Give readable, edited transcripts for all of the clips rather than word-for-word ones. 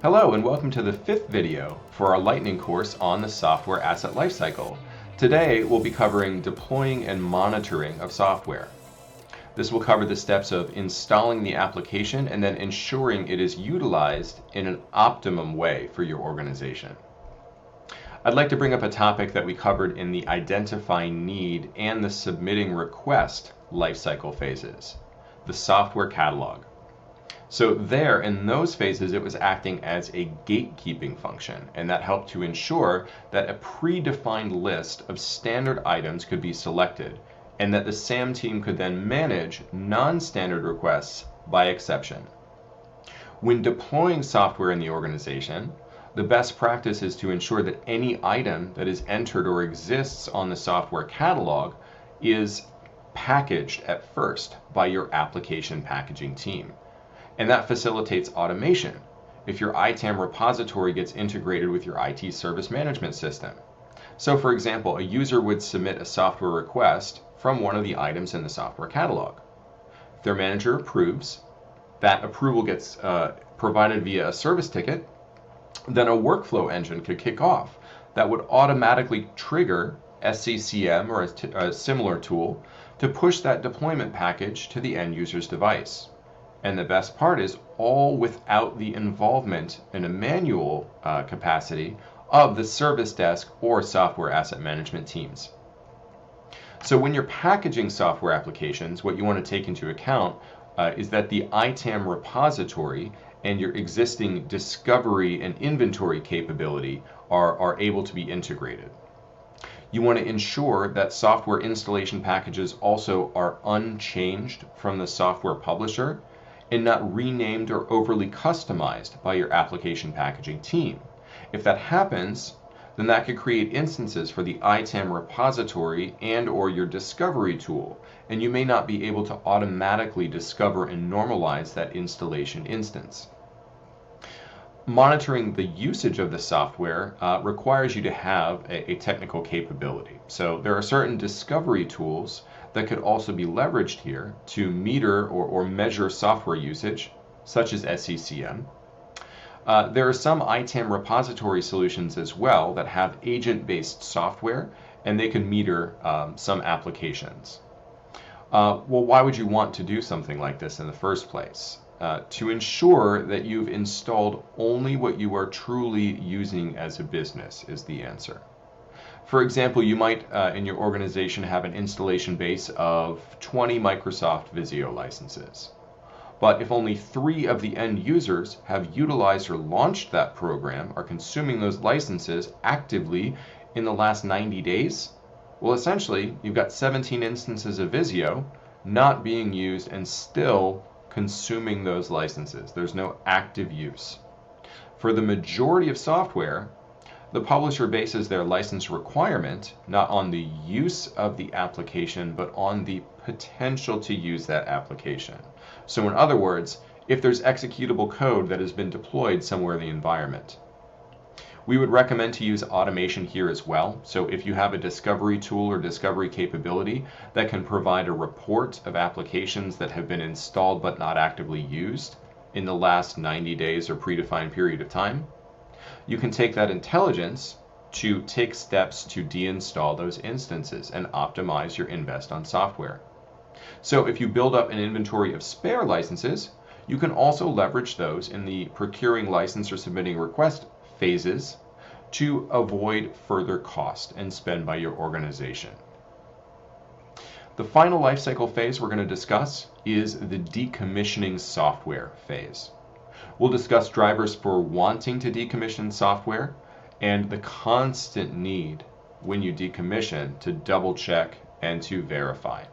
Hello and welcome to the 5th video for our lightning course on the software asset lifecycle. Today we'll be covering deploying and monitoring of software. This will cover the steps of installing the application and then ensuring it is utilized in an optimum way for your organization. I'd like to bring up a topic that we covered in the identifying need and the submitting request lifecycle phases, the software catalog. So there, in those phases, it was acting as a gatekeeping function, and that helped to ensure that a predefined list of standard items could be selected, and that the SAM team could then manage non-standard requests by exception. When deploying software in the organization, the best practice is to ensure that any item that is entered or exists on the software catalog is packaged at first by your application packaging team. And that facilitates automation if your ITAM repository gets integrated with your IT service management system. So for example, a user would submit a software request from one of the items in the software catalog. If their manager approves, that approval gets provided via a service ticket, then a workflow engine could kick off that would automatically trigger SCCM or a similar tool to push that deployment package to the end user's device. And the best part is all without the involvement in a manual capacity of the service desk or software asset management teams. So when you're packaging software applications, what you want to take into account is that the ITAM repository and your existing discovery and inventory capability are able to be integrated. You want to ensure that software installation packages also are unchanged from the software publisher and not renamed or overly customized by your application packaging team. If that happens, then that could create instances for the ITAM repository and or your discovery tool, and you may not be able to automatically discover and normalize that installation instance. Monitoring the usage of the software requires you to have a technical capability. So there are certain discovery tools that could also be leveraged here to meter or measure software usage, such as SCCM. There are some ITAM repository solutions as well that have agent-based software, and they can meter some applications. Well, why would you want to do something like this in the first place? To ensure that you've installed only what you are truly using as a business is the answer. For example, you might in your organization have an installation base of 20 Microsoft Visio licenses. But if only 3 of the end users have utilized or launched that program, are consuming those licenses actively in the last 90 days, well, essentially, you've got 17 instances of Visio not being used and still consuming those licenses. There's no active use. For the majority of software, the publisher bases their license requirement not on the use of the application, but on the potential to use that application. So in other words, if there's executable code that has been deployed somewhere in the environment. We would recommend to use automation here as well. So if you have a discovery tool or discovery capability that can provide a report of applications that have been installed but not actively used in the last 90 days or predefined period of time, you can take that intelligence to take steps to deinstall those instances and optimize your invest on software. So if you build up an inventory of spare licenses, you can also leverage those in the procuring license or submitting request phases to avoid further cost and spend by your organization. The final lifecycle phase we're going to discuss is the decommissioning software phase. We'll discuss drivers for wanting to decommission software and the constant need when you decommission to double check and to verify.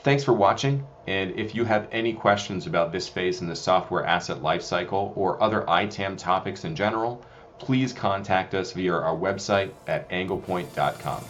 Thanks for watching, and if you have any questions about this phase in the software asset lifecycle or other ITAM topics in general, please contact us via our website at anglepoint.com.